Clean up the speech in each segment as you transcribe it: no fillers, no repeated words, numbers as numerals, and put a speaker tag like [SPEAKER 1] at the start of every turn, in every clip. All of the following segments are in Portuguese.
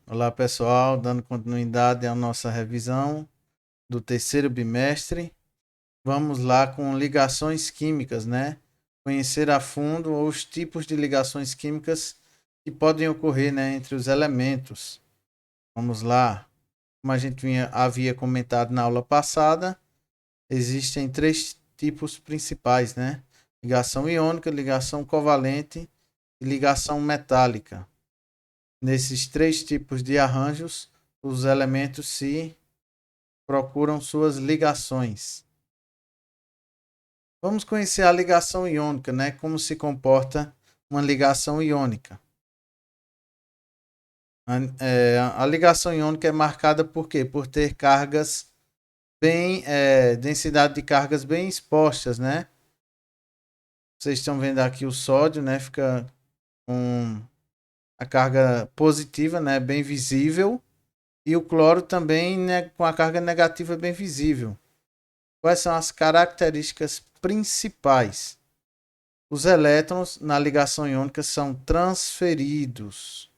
[SPEAKER 1] Olá pessoal, dando continuidade à nossa revisão do terceiro bimestre. Vamos lá com ligações químicas, né? Conhecer a fundo os tipos de ligações químicas que podem ocorrer, né, entre os elementos. Vamos lá. Como a gente havia comentado na aula passada, existem três tipos principais, né? Ligação iônica, ligação covalente e ligação metálica. Nesses três tipos de arranjos, os elementos se procuram suas ligações. Vamos conhecer a ligação iônica, né? Como se comporta uma ligação iônica. A ligação iônica é marcada por quê? Por ter cargas densidade de cargas bem expostas, né? Vocês estão vendo aqui o sódio, né? Fica com a carga positiva, né? Bem visível. E o cloro também, né? Com a carga negativa bem visível. Quais são as características principais? Os elétrons na ligação iônica são transferidos,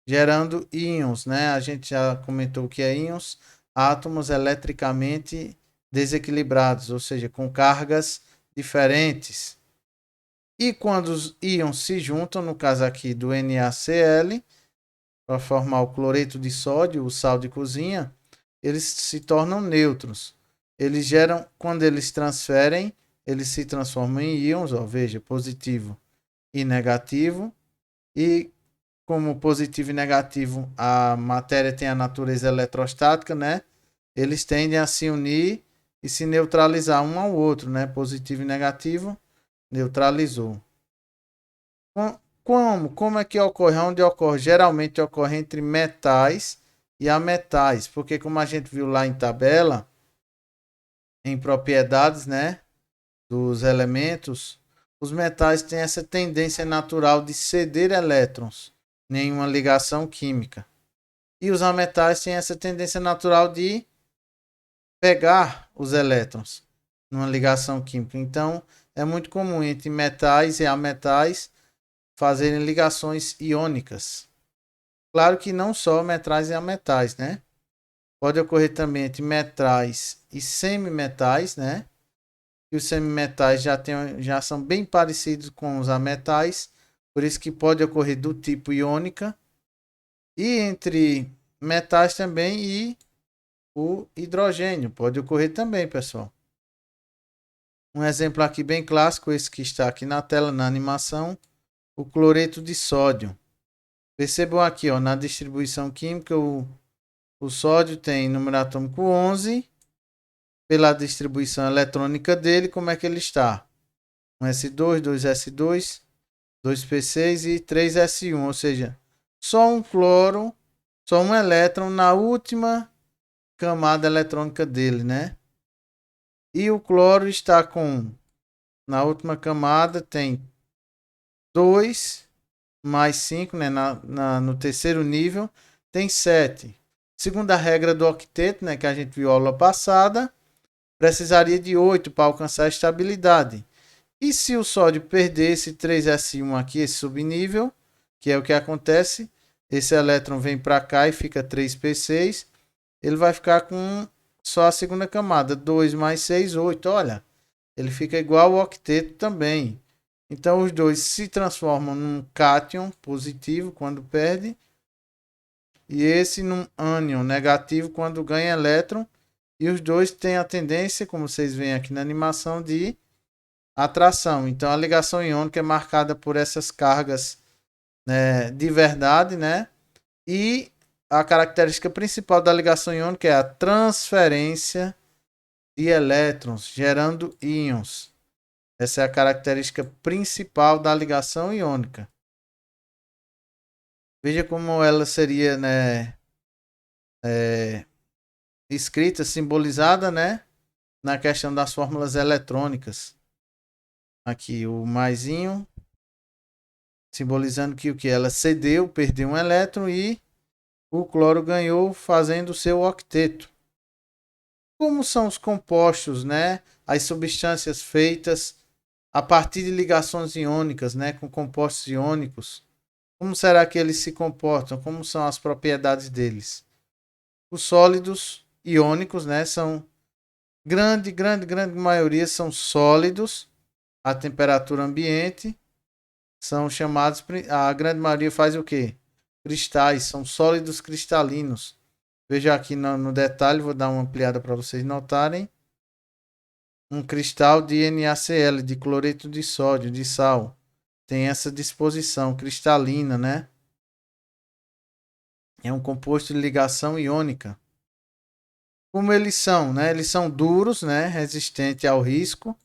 [SPEAKER 1] gerando íons, né? A gente já comentou o que é íons, átomos eletricamente desequilibrados, ou seja, com cargas diferentes. E quando os íons se juntam, no caso aqui do NaCl, para formar o cloreto de sódio, o sal de cozinha, eles se tornam nêutrons. Eles geram, quando eles transferem, eles se transformam em íons, ó, veja, positivo e negativo. E como positivo e negativo, a matéria tem a natureza eletrostática, né? Eles tendem a se unir e se neutralizar um ao outro, né? Positivo e negativo, neutralizou. Como é que ocorre? Onde ocorre? Geralmente ocorre entre metais e ametais, porque como a gente viu lá em tabela, em propriedades, né, dos elementos, os metais têm essa tendência natural de ceder elétrons em uma ligação química. E os ametais têm essa tendência natural de pegar os elétrons numa ligação química. Então, é muito comum entre metais e ametais fazerem ligações iônicas. Claro que não só metais e ametais, né? Pode ocorrer também entre metais e semimetais, né? E os semimetais já são bem parecidos com os ametais, por isso que pode ocorrer do tipo iônica. E entre metais também e o hidrogênio, pode ocorrer também, pessoal. Um exemplo aqui bem clássico, esse que está aqui na tela, na animação, o cloreto de sódio. Percebam aqui, ó, na distribuição química, o sódio tem número atômico 11. Pela distribuição eletrônica dele, como é que ele está? 1s2, 2s2, 2p6 e 3s1, ou seja, só um cloro, só um elétron na última camada eletrônica dele, né? E o cloro está na última camada, tem 2 mais 5, né? No terceiro nível, tem 7. Segundo a regra do octeto, né, que a gente viu aula passada, precisaria de 8 para alcançar a estabilidade. E se o sódio perder esse 3s1 aqui, esse subnível, que é o que acontece, esse elétron vem para cá e fica 3p6, ele vai ficar com só a segunda camada, 2 mais 6, 8. Olha, ele fica igual ao octeto também. Então os dois se transformam num cátion positivo quando perde, e esse num ânion negativo quando ganha elétron. E os dois têm a tendência, como vocês veem aqui na animação, de atração. Então a ligação iônica é marcada por essas cargas, né, de verdade, né? E a característica principal da ligação iônica é a transferência de elétrons, gerando íons. Essa é a característica principal da ligação iônica. Veja como ela seria, né, escrita, simbolizada, né, na questão das fórmulas eletrônicas. Aqui o maisinho, simbolizando que o que ela cedeu, perdeu um elétron e o cloro ganhou fazendo o seu octeto. Como são os compostos, né? As substâncias feitas a partir de ligações iônicas, né, com compostos iônicos. Como será que eles se comportam? Como são as propriedades deles? Os sólidos iônicos, né, são grande maioria são sólidos à temperatura ambiente, são chamados, a grande maioria faz o quê? Cristais, são sólidos cristalinos. Veja aqui no detalhe, vou dar uma ampliada para vocês notarem. Um cristal de NaCl, de cloreto de sódio, de sal. Tem essa disposição cristalina, né? É um composto de ligação iônica. Como eles são, né? Eles são duros, né? Resistentes ao risco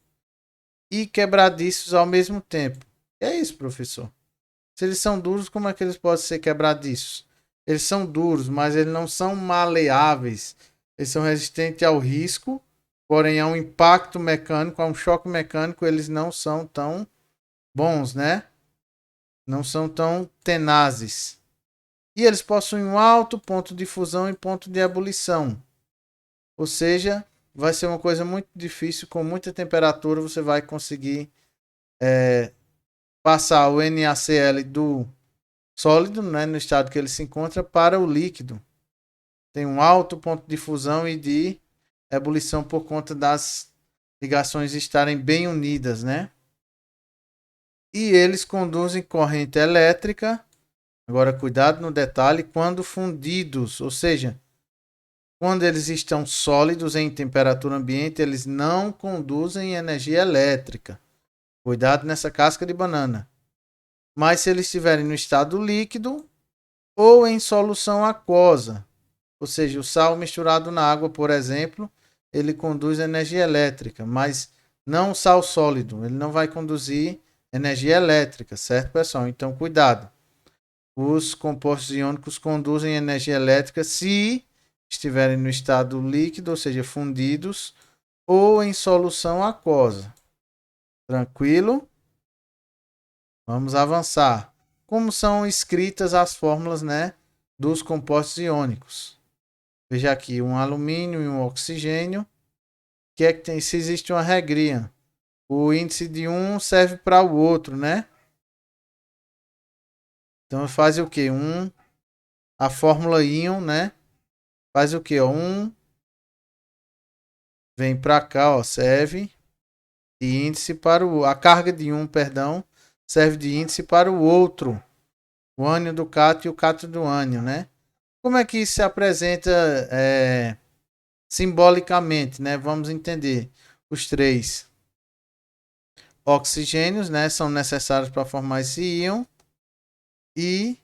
[SPEAKER 1] e quebradiços ao mesmo tempo. É isso, professor. Se eles são duros, como é que eles podem ser quebradiços? Eles são duros, mas eles não são maleáveis. Eles são resistentes ao risco, porém a um impacto mecânico, a um choque mecânico, eles não são tão bons, né? Não são tão tenazes. E eles possuem um alto ponto de fusão e ponto de ebulição. Ou seja, vai ser uma coisa muito difícil, com muita temperatura você vai conseguir passar o NaCl do sólido, né, no estado que ele se encontra, para o líquido. Tem um alto ponto de fusão e de ebulição por conta das ligações estarem bem unidas, né? E eles conduzem corrente elétrica. Agora, cuidado no detalhe, quando fundidos, ou seja, quando eles estão sólidos em temperatura ambiente, eles não conduzem energia elétrica. Cuidado nessa casca de banana. Mas se eles estiverem no estado líquido ou em solução aquosa, ou seja, o sal misturado na água, por exemplo, ele conduz energia elétrica, mas não o sal sólido, ele não vai conduzir energia elétrica, certo, pessoal? Então, cuidado. Os compostos iônicos conduzem energia elétrica se estiverem no estado líquido, ou seja, fundidos, ou em solução aquosa. Tranquilo? Vamos avançar. Como são escritas as fórmulas, né, dos compostos iônicos? Veja aqui, um alumínio e um oxigênio. O que é que tem? Se existe uma regrinha, o índice de um serve para o outro, né? Então faz o que? A fórmula íon, né? Faz o que? Um vem para cá, ó, serve de índice para o, a carga de um, perdão, serve de índice para o outro. O ânion do cátion e o cátion do ânion, né? Como é que isso se apresenta simbolicamente, né? Vamos entender. Os três oxigênios, né, são necessários para formar esse íon e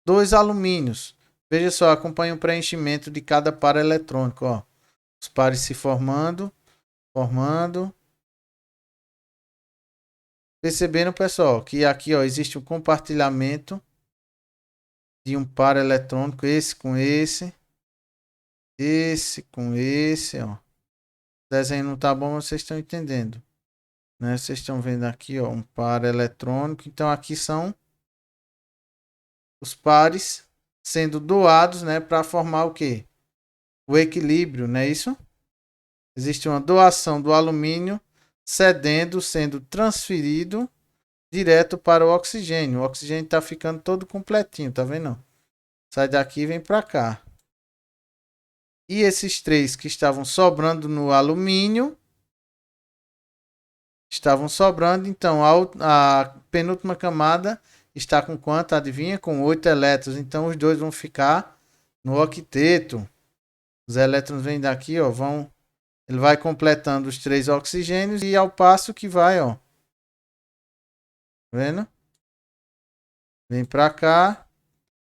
[SPEAKER 1] dois alumínios. Veja só, acompanha o preenchimento de cada par eletrônico, ó. Os pares se formando. Percebendo, pessoal, que aqui, ó, existe um compartilhamento de um par eletrônico, esse com esse com esse, ó. O desenho não tá bom, mas vocês estão entendendo, né? Vocês estão vendo aqui, ó, um par eletrônico. Então aqui são os pares sendo doados, né, para formar o quê? O equilíbrio, não é isso? Existe uma doação do alumínio cedendo, sendo transferido direto para o oxigênio. O oxigênio está ficando todo completinho, tá vendo? Sai daqui e vem para cá. E esses três que estavam sobrando no alumínio estavam sobrando, então a penúltima camada está com quanto? Adivinha? Com 8 elétrons. Então os dois vão ficar no octeto. Os elétrons vêm daqui, ó, ele vai completando os 3 oxigênios e ao passo que vai, ó. Tá vendo? Vem para cá.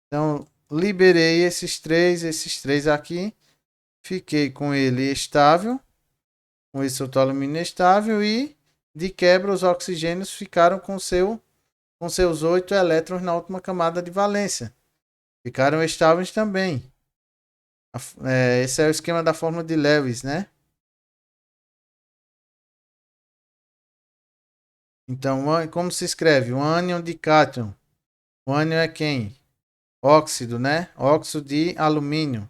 [SPEAKER 1] Então liberei esses três aqui. Fiquei com ele estável, com esse outro alumínio estável e de quebra os oxigênios ficaram com seus 8 elétrons na última camada de valência. Ficaram estáveis também. Esse é o esquema da fórmula de Lewis, né? Então, como se escreve? O ânion de cátion. O ânion é quem? Óxido, né? Óxido de alumínio.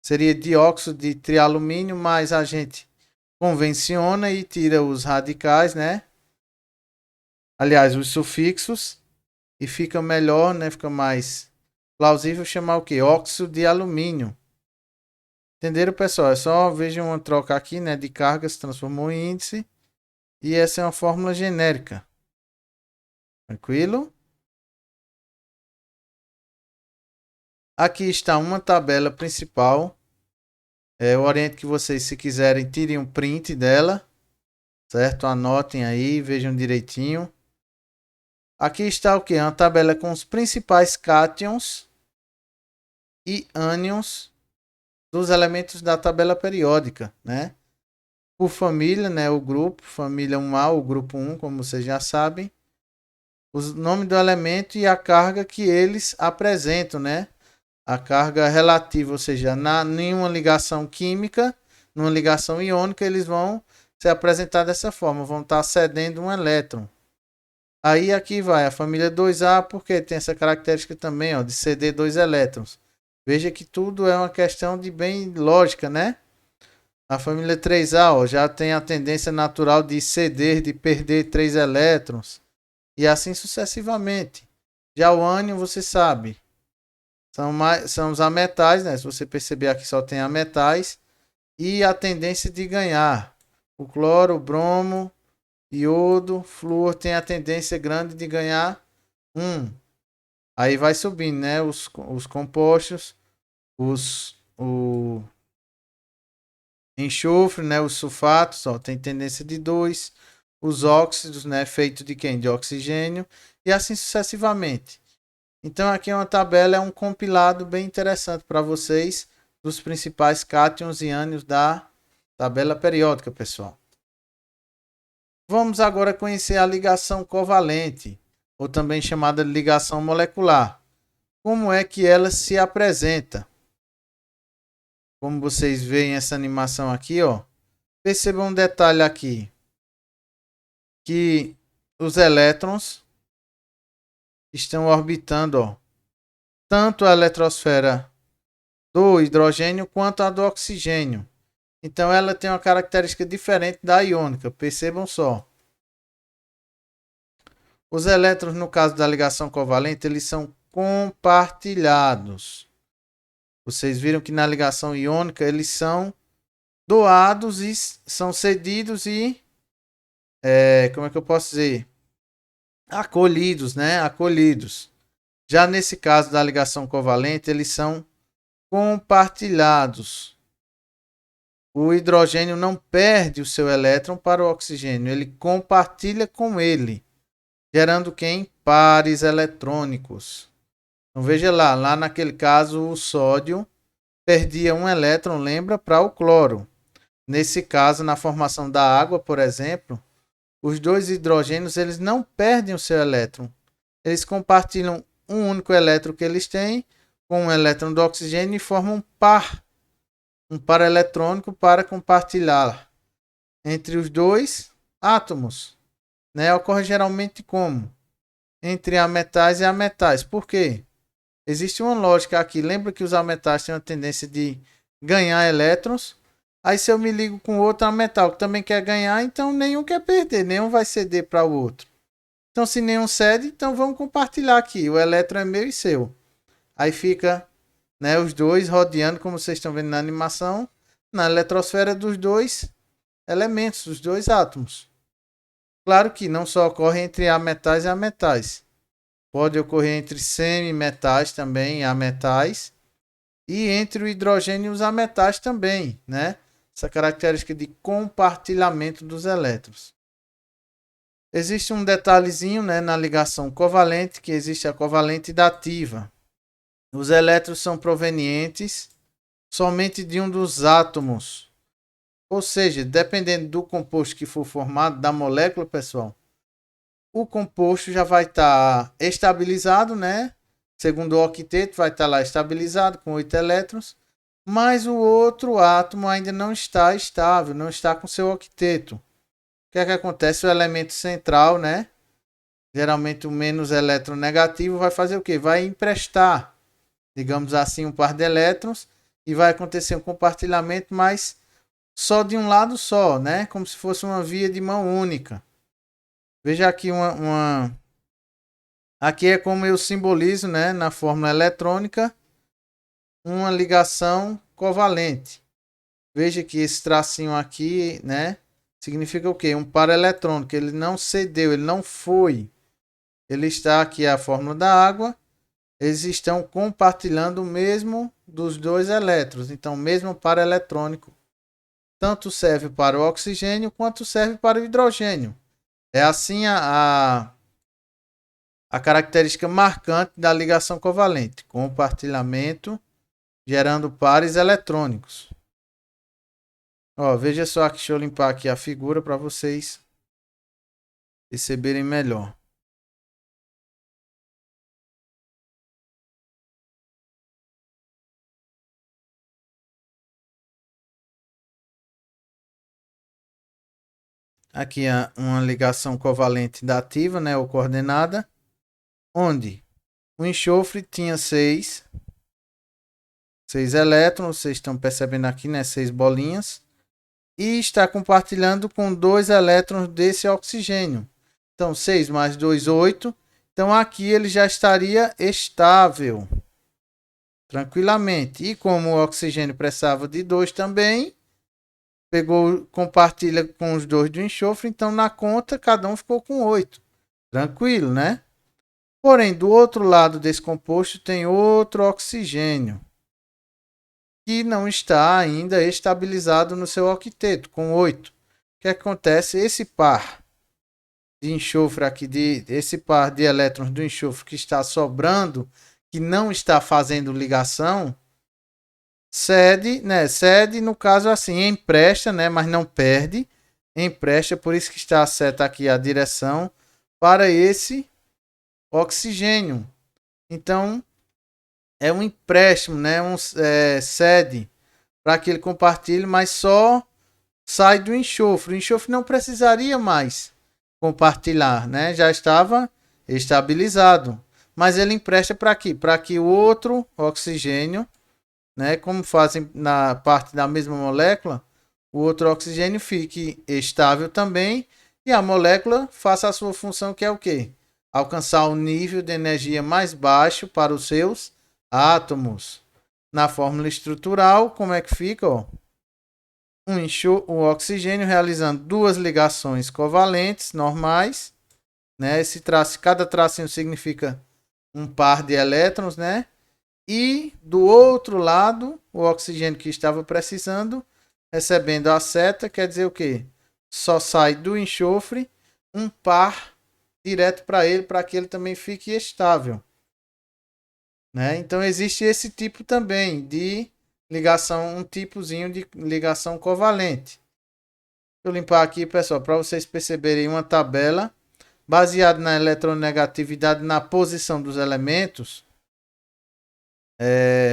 [SPEAKER 1] Seria dióxido de trialumínio, mas a gente convenciona e tira os radicais, né? Aliás, os sufixos. e fica melhor, né? Fica mais plausível chamar o que? Óxido de alumínio. Entenderam, pessoal? É só veja uma troca aqui, né? De carga se transformou em índice. E essa é uma fórmula genérica. Tranquilo? Aqui está uma tabela principal. Eu oriento que vocês, se quiserem, tirem um print dela. Certo? Anotem aí, vejam direitinho. Aqui está o que? Uma tabela com os principais cátions e ânions dos elementos da tabela periódica, né? Por família, né? O grupo, família 1A, o grupo 1, como vocês já sabem. O nome do elemento e a carga que eles apresentam, né? A carga relativa, ou seja, em uma ligação química, numa ligação iônica, eles vão ser apresentados dessa forma, vão estar cedendo um elétron. Aí aqui vai a família 2A, porque tem essa característica também, ó, de ceder dois elétrons. Veja que tudo é uma questão de bem lógica, né? A família 3A, ó, já tem a tendência natural de ceder, de perder 3 elétrons. E assim sucessivamente. Já o ânion, você sabe, são os ametais, né? Se você perceber aqui só tem ametais. E a tendência de ganhar. O cloro, o bromo, iodo, flúor tem a tendência grande de ganhar 1. Aí vai subindo, né? Os compostos, o enxofre, né? Os sulfatos, ó, tem tendência de 2. Os óxidos, né? Feito de quem? De oxigênio. E assim sucessivamente. Então aqui é uma tabela, é um compilado bem interessante para vocês dos principais cátions e ânions da tabela periódica, pessoal. Vamos agora conhecer a ligação covalente, ou também chamada de ligação molecular. Como é que ela se apresenta? Como vocês veem essa animação aqui, ó. Percebam um detalhe aqui, que os elétrons estão orbitando, ó, tanto a eletrosfera do hidrogênio quanto a do oxigênio. Então ela tem uma característica diferente da iônica, percebam só. Os elétrons, no caso da ligação covalente, eles são compartilhados. Vocês viram que na ligação iônica eles são doados e são cedidos e, como é que eu posso dizer? Acolhidos, né? Acolhidos. Já nesse caso da ligação covalente, eles são compartilhados. O hidrogênio não perde o seu elétron para o oxigênio, ele compartilha com ele, gerando quem? Pares eletrônicos. Então veja lá naquele caso o sódio perdia um elétron, lembra, para o cloro. Nesse caso, na formação da água, por exemplo, os dois hidrogênios eles não perdem o seu elétron. Eles compartilham um único elétron que eles têm com um elétron do oxigênio e formam um par eletrônico para compartilhar entre os dois átomos. Né? Ocorre geralmente como? Entre ametais e ametais. Por quê? Existe uma lógica aqui. Lembra que os ametais têm uma tendência de ganhar elétrons. Aí se eu me ligo com outro ametal que também quer ganhar, então nenhum quer perder, nenhum vai ceder para o outro. Então se nenhum cede, então vamos compartilhar aqui. O elétron é meu e seu. Aí fica, né, os dois rodeando, como vocês estão vendo na animação, na eletrosfera dos dois elementos, dos dois átomos. Claro que não só ocorre entre ametais e ametais. Pode ocorrer entre semimetais também, ametais, e entre o hidrogênio e os ametais também, né? Essa característica de compartilhamento dos elétrons. Existe um detalhezinho, né, na ligação covalente, que existe a covalente dativa. Os elétrons são provenientes somente de um dos átomos. Ou seja, dependendo do composto que for formado, da molécula, pessoal, o composto já vai estar estabilizado, né? Segundo o octeto, vai estar lá estabilizado com 8 elétrons, mas o outro átomo ainda não está estável, não está com seu octeto. O que é que acontece? O elemento central, né? Geralmente o menos eletronegativo vai fazer o quê? Vai emprestar, digamos assim, um par de elétrons e vai acontecer um compartilhamento, mas só de um lado só, né? Como se fosse uma via de mão única. Veja aqui Aqui é como eu simbolizo, né, na fórmula eletrônica, uma ligação covalente. Veja que esse tracinho aqui, né, significa o quê? Um par eletrônico. Ele não cedeu, ele não foi. Ele está aqui a fórmula da água. Eles estão compartilhando o mesmo dos dois elétrons. Então, o mesmo par eletrônico tanto serve para o oxigênio quanto serve para o hidrogênio. É assim a característica marcante da ligação covalente: compartilhamento gerando pares eletrônicos. Ó, veja só aqui, deixa eu limpar aqui a figura para vocês perceberem melhor. Aqui é uma ligação covalente dativa, né, ou coordenada, onde o enxofre tinha 6 elétrons, vocês estão percebendo aqui, né, 6 bolinhas, e está compartilhando com 2 elétrons desse oxigênio. Então, 6 mais 2, 8. Então, aqui ele já estaria estável, tranquilamente. E como o oxigênio precisava de 2 também, pegou, compartilha com os 2 do enxofre, então na conta cada um ficou com 8. Tranquilo, né? Porém, do outro lado desse composto tem outro oxigênio que não está ainda estabilizado no seu octeto, com 8. O que acontece? Esse par de enxofre aqui, esse par de elétrons do enxofre que está sobrando, que não está fazendo ligação, cede, né? Cede, no caso assim, empresta, né? Mas não perde, empresta, por isso que está certa aqui a direção para esse oxigênio. Então, é um empréstimo, né? Cede para que ele compartilhe, mas só sai do enxofre. O enxofre não precisaria mais compartilhar, né? Já estava estabilizado. Mas ele empresta para aqui, para que o outro oxigênio, né, como fazem na parte da mesma molécula, o outro oxigênio fique estável também e a molécula faça a sua função, que é o quê? Alcançar o nível de energia mais baixo para os seus átomos. Na fórmula estrutural, como é que fica? Ó? O oxigênio realizando duas ligações covalentes normais, né? Esse traço, cada tracinho significa um par de elétrons, né? E do outro lado, o oxigênio que estava precisando, recebendo a seta, quer dizer o quê? Só sai do enxofre um par direto para ele, para que ele também fique estável. Né? Então existe esse tipo também de ligação, um tipozinho de ligação covalente. Deixa eu limpar aqui, pessoal, para vocês perceberem uma tabela baseada na eletronegatividade na posição dos elementos.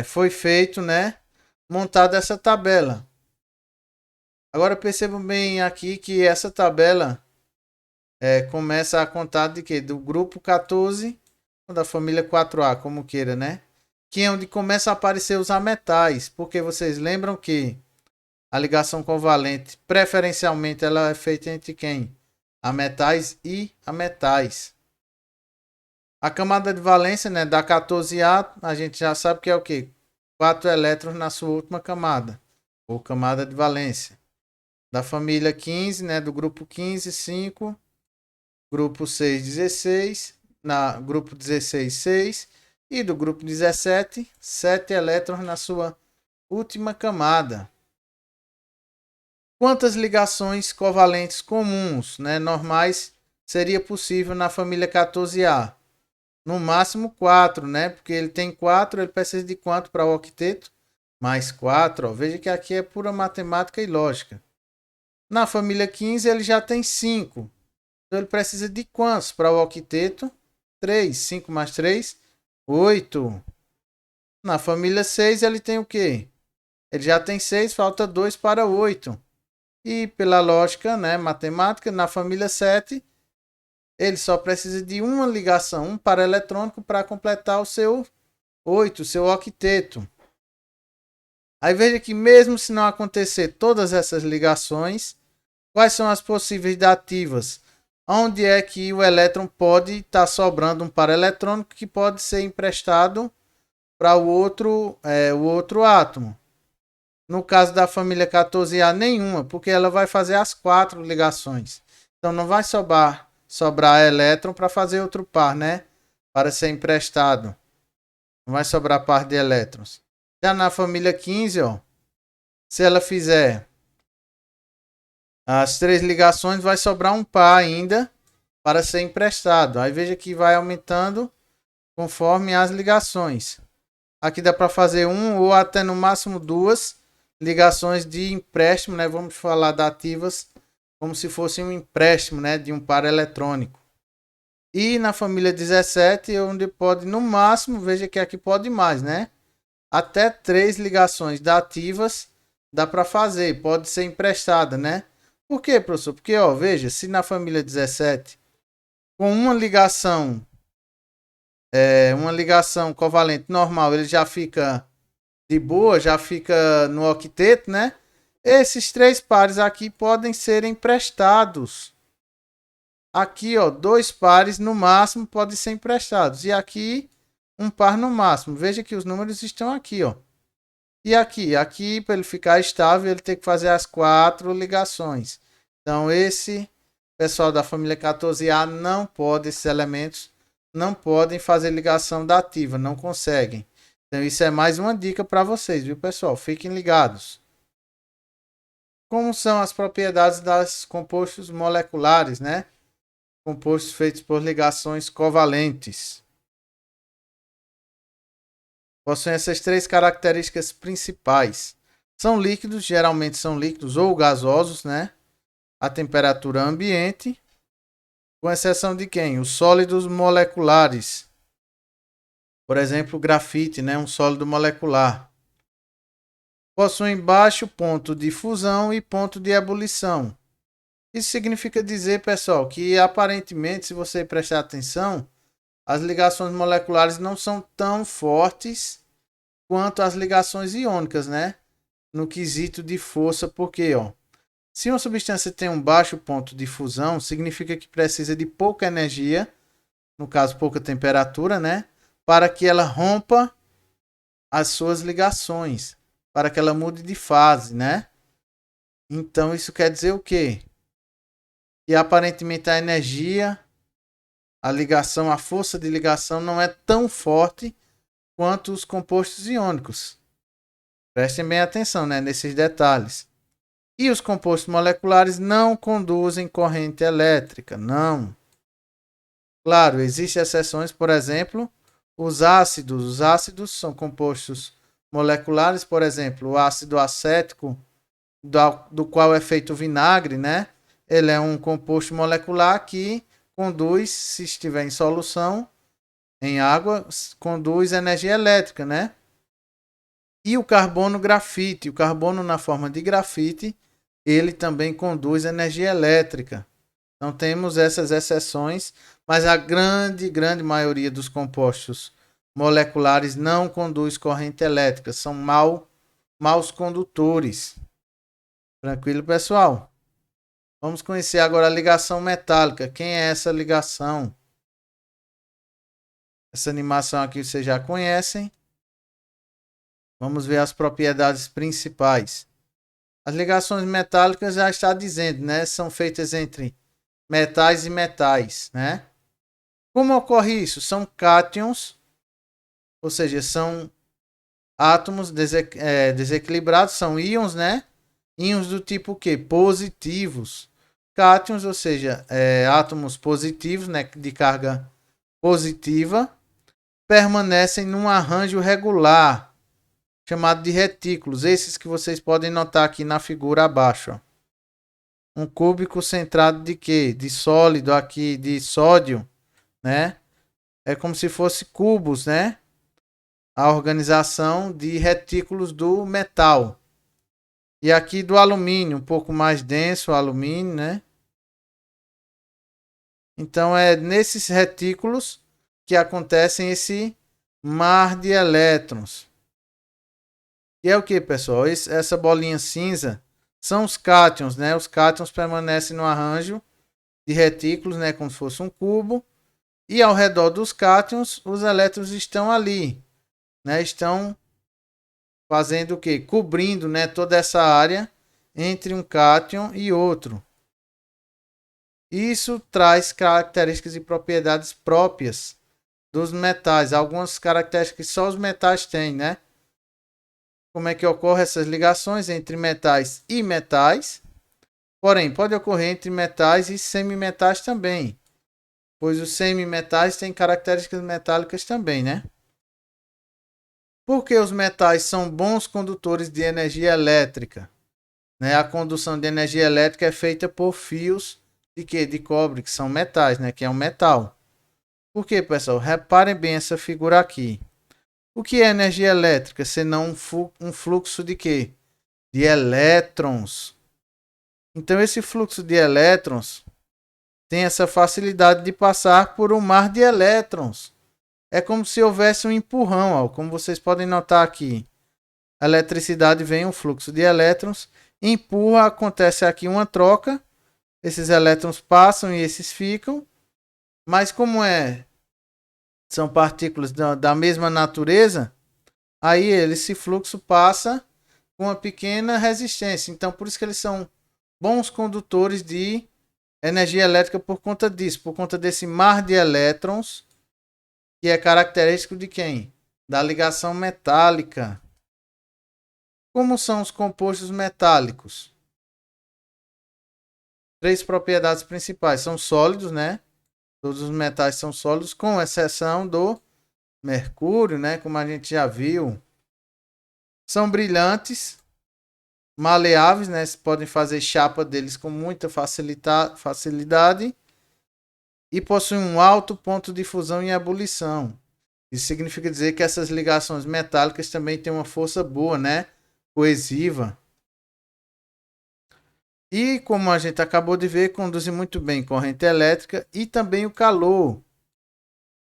[SPEAKER 1] Foi feito, né? Montada essa tabela. Agora percebam bem aqui que essa tabela começa a contar de quê? Do grupo 14 da família 4A, como queira, né? Que é onde começa a aparecer os ametais, porque vocês lembram que a ligação covalente, preferencialmente, ela é feita entre quem? Ametais e ametais. A camada de valência, né, da 14A, a gente já sabe que é o quê? 4 elétrons na sua última camada, ou camada de valência. Da família 15, né, do grupo 15, 5, grupo 6, 16, na grupo 16, 6, e do grupo 17, 7 elétrons na sua última camada. Quantas ligações covalentes comuns, né, normais, seria possível na família 14A? No máximo 4, né? Porque ele tem 4, ele precisa de quanto para o octeto? Mais 4, ó. Veja que aqui é pura matemática e lógica. Na família 15 ele já tem 5. Então ele precisa de quantos para o octeto? 3. 5 mais 3, 8. Na família 6 ele tem o quê? Ele já tem 6, falta 2 para 8. E pela lógica, né, matemática, na família 7, ele só precisa de uma ligação, um par eletrônico para completar o seu 8, o seu octeto. Aí veja que mesmo se não acontecer todas essas ligações, quais são as possíveis dativas? onde é que o elétron pode estar sobrando um par eletrônico que pode ser emprestado para o outro átomo. No caso da família 14A, nenhuma, porque ela vai fazer as 4 ligações. Então não vai sobrar elétron para fazer outro par, né? Para ser emprestado. Não vai sobrar par de elétrons. Já na família 15, ó, se ela fizer as 3 ligações, vai sobrar um par ainda para ser emprestado. Aí veja que vai aumentando conforme as ligações. Aqui dá para fazer um ou até no máximo 2 ligações de empréstimo, né? Vamos falar dativas como se fosse um empréstimo, né? De um par eletrônico. E na família 17, onde pode no máximo, veja que aqui pode mais, né? Até 3 ligações dativas dá para fazer, pode ser emprestada, né? Por quê, professor? Porque, ó, veja, se na família 17, com uma ligação covalente normal, ele já fica de boa, já fica no octeto, né? Esses 3 pares aqui podem ser emprestados. Aqui, ó, 2 pares no máximo podem ser emprestados. E aqui, um par no máximo. Veja que os números estão aqui, ó. E aqui para ele ficar estável, ele tem que fazer as 4 ligações. Então, esse pessoal da família 14A não pode, esses elementos não podem fazer ligação dativa, não conseguem. Então, isso é mais uma dica para vocês, viu, pessoal? Fiquem ligados. Como são as propriedades dos compostos moleculares, né? Compostos feitos por ligações covalentes. Possuem essas 3 características principais. São líquidos, geralmente são líquidos ou gasosos, né? A temperatura ambiente, com exceção de quem? Os sólidos moleculares. Por exemplo, o grafite, né? Um sólido molecular. Possuem baixo ponto de fusão e ponto de ebulição. Isso significa dizer, pessoal, que aparentemente, se você prestar atenção, as ligações moleculares não são tão fortes quanto as ligações iônicas, né? No quesito de força, porque, ó, se uma substância tem um baixo ponto de fusão, significa que precisa de pouca energia, no caso pouca temperatura, né? Para que ela rompa as suas ligações, para que ela mude de fase, né? Então isso quer dizer o quê? Que aparentemente a energia, a ligação, a força de ligação não é tão forte quanto os compostos iônicos. Prestem bem atenção, né, nesses detalhes. E os compostos moleculares não conduzem corrente elétrica, não. Claro, existem exceções, por exemplo, os ácidos. Os ácidos são compostos moleculares, por exemplo, o ácido acético, do qual é feito o vinagre, né? Ele é um composto molecular que conduz, se estiver em solução, em água, conduz energia elétrica, né? E o carbono grafite, o carbono na forma de grafite, ele também conduz energia elétrica. Então temos essas exceções, mas a grande maioria dos compostos moleculares não conduz corrente elétrica, são maus condutores. Tranquilo, pessoal? Vamos conhecer agora a ligação metálica. Quem é essa ligação? Essa animação aqui vocês já conhecem. Vamos ver as propriedades principais. As ligações metálicas já está dizendo, né? São feitas entre metais e metais, né? Como ocorre isso? São cátions, ou seja, são átomos desequilibrados, são íons, né? Íons do tipo que? Positivos. Cátions, ou seja, átomos positivos, né? De carga positiva, permanecem num arranjo regular, chamado de retículos. Esses que vocês podem notar aqui na figura abaixo. Ó. Um cúbico centrado de quê? De sólido aqui, de sódio, né? É como se fosse cubos, né? A organização de retículos do metal. E aqui do alumínio, um pouco mais denso o alumínio, né? Então é nesses retículos que acontecem esse mar de elétrons. E é o que, pessoal? Essa bolinha cinza são os cátions, né? Os cátions permanecem no arranjo de retículos, né, como se fosse um cubo, e ao redor dos cátions os elétrons estão ali, né, estão fazendo o quê? Cobrindo, né, toda essa área entre um cátion e outro. Isso traz características e propriedades próprias dos metais, algumas características que só os metais têm, né? Como é que ocorrem essas ligações entre metais e metais? Porém, pode ocorrer entre metais e semimetais também, pois os semimetais têm características metálicas também, né? Porque os metais são bons condutores de energia elétrica, né? A condução de energia elétrica é feita por fios de quê? De cobre, que são metais, né? Que é um metal. Por quê, pessoal? Reparem bem essa figura aqui. O que é energia elétrica, senão um fluxo de quê? De elétrons. Então, esse fluxo de elétrons tem essa facilidade de passar por um mar de elétrons. É como se houvesse um empurrão, ó, como vocês podem notar aqui. A eletricidade vem um fluxo de elétrons, empurra, acontece aqui uma troca, esses elétrons passam e esses ficam, mas como são partículas da mesma natureza, aí esse fluxo passa com uma pequena resistência. Então, por isso que eles são bons condutores de energia elétrica por conta disso, por conta desse mar de elétrons, que é característico de quem? Da ligação metálica. Como são os compostos metálicos? Três propriedades principais. São sólidos, né? Todos os metais são sólidos, com exceção do mercúrio, né? Como a gente já viu. São brilhantes, maleáveis, né? Vocês podem fazer chapa deles com muita facilidade. E possuem um alto ponto de fusão e ebulição. Isso significa dizer que essas ligações metálicas também têm uma força boa, né? Coesiva. E como a gente acabou de ver, conduzem muito bem corrente elétrica e também o calor.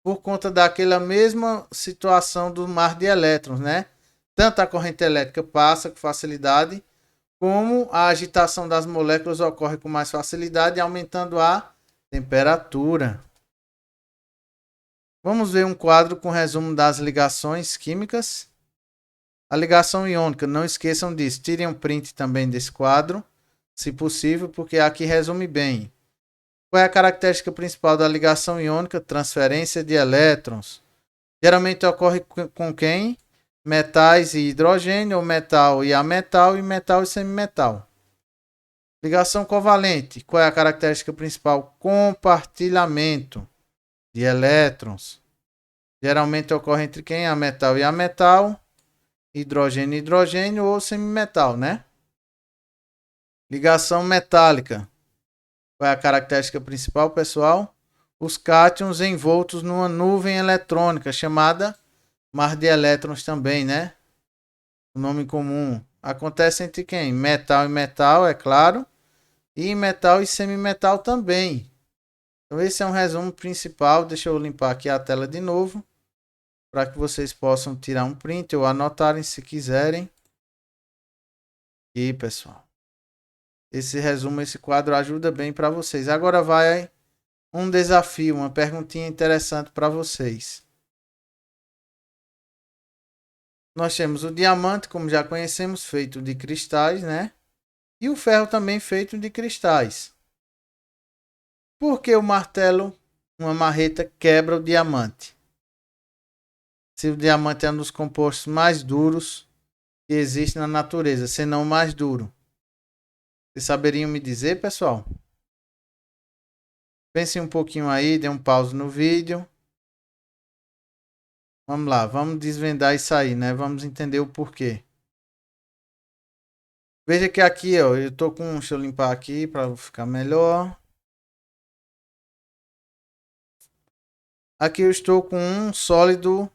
[SPEAKER 1] Por conta daquela mesma situação do mar de elétrons, né? Tanto a corrente elétrica passa com facilidade, como a agitação das moléculas ocorre com mais facilidade, aumentando a temperatura. Vamos ver um quadro com resumo das ligações químicas. A ligação iônica, não esqueçam disso. Tirem um print também desse quadro, se possível, porque aqui resume bem. Qual é a característica principal da ligação iônica? Transferência de elétrons. Geralmente ocorre com quem? Metais e hidrogênio, ou metal e ametal, e metal e semimetal. Ligação covalente. Qual é a característica principal? Compartilhamento de elétrons. Geralmente ocorre entre quem? Ametal e ametal, hidrogênio e hidrogênio, ou semimetal, né? Ligação metálica. Qual é a característica principal, pessoal? Os cátions envoltos numa nuvem eletrônica chamada mar de elétrons também, né? O nome comum. Acontece entre quem? Metal e metal, é claro. E metal e semimetal também. Então esse é um resumo principal. Deixa eu limpar aqui a tela de novo, para que vocês possam tirar um print ou anotarem se quiserem. E pessoal, esse resumo, esse quadro ajuda bem para vocês. Agora vai um desafio, uma perguntinha interessante para vocês. Nós temos o diamante, como já conhecemos, feito de cristais, né? E o ferro também feito de cristais. Por que o martelo, uma marreta, quebra o diamante? Se o diamante é um dos compostos mais duros que existe na natureza, se não o mais duro. Vocês saberiam me dizer, pessoal? Pensem um pouquinho aí, dê um pause no vídeo. Vamos lá, vamos desvendar isso aí, né? Vamos entender o porquê. Veja que aqui, ó, eu tô com... Deixa eu limpar aqui para ficar melhor. Aqui eu estou com um sólido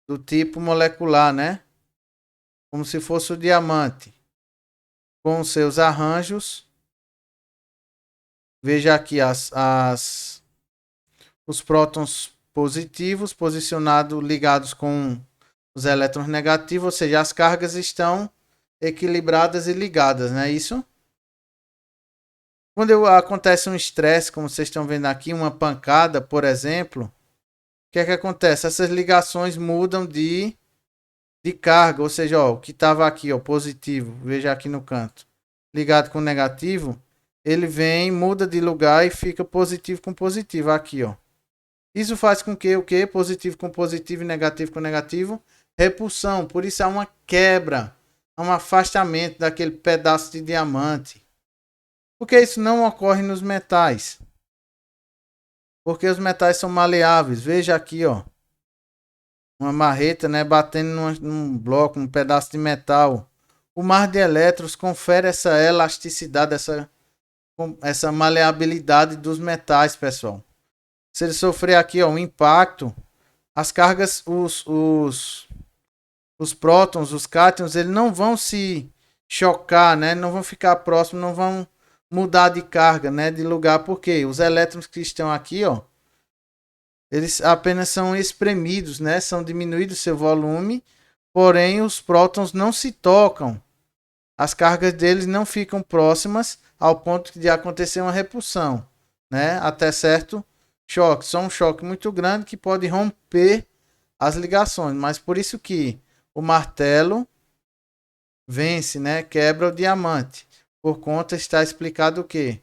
[SPEAKER 1] do tipo molecular, né? Como se fosse o diamante. Com seus arranjos. Veja aqui os prótons positivos posicionados, ligados com os elétrons negativos, ou seja, as cargas estão equilibradas e ligadas, não é isso? Quando acontece um estresse, como vocês estão vendo aqui, uma pancada, por exemplo, o que é que acontece? Essas ligações mudam de carga, ou seja, ó, o que estava aqui, ó, positivo, veja aqui no canto, ligado com negativo, ele vem, muda de lugar e fica positivo com positivo aqui, ó. Isso faz com que o que? Positivo com positivo e negativo com negativo, repulsão. Por isso há uma quebra, há um afastamento daquele pedaço de diamante. Por que isso não ocorre nos metais? Porque os metais são maleáveis. Veja aqui, ó, uma marreta, né, batendo num bloco, num pedaço de metal. O mar de elétrons confere essa elasticidade, essa maleabilidade dos metais, pessoal. Se ele sofrer aqui, ó, um impacto, as cargas, os prótons, os cátions, eles não vão se chocar, né? Não vão ficar próximos, não vão mudar de carga, né? De lugar, porque os elétrons que estão aqui, ó, eles apenas são espremidos, né? São diminuídos seu volume, porém os prótons não se tocam. As cargas deles não ficam próximas ao ponto de acontecer uma repulsão, né? Até certo choque. Só um choque muito grande que pode romper as ligações, mas por isso que o martelo vence, né? Quebra o diamante. Por conta está explicado o quê?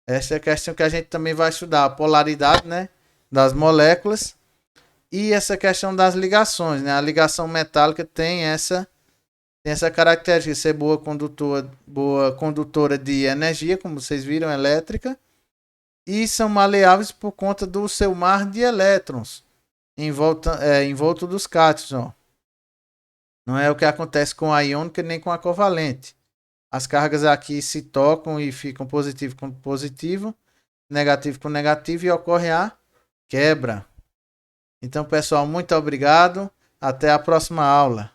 [SPEAKER 1] Essa é a questão que a gente também vai estudar, a polaridade, né, das moléculas e essa questão das ligações, né? A ligação metálica tem essa característica de ser boa condutora de energia, como vocês viram, elétrica, e são maleáveis por conta do seu mar de elétrons em volta dos cátions, ó. Não é o que acontece com a iônica nem com a covalente. As cargas aqui se tocam e ficam positivo com positivo, negativo com negativo e ocorre a quebra. Então, pessoal, muito obrigado. Até a próxima aula.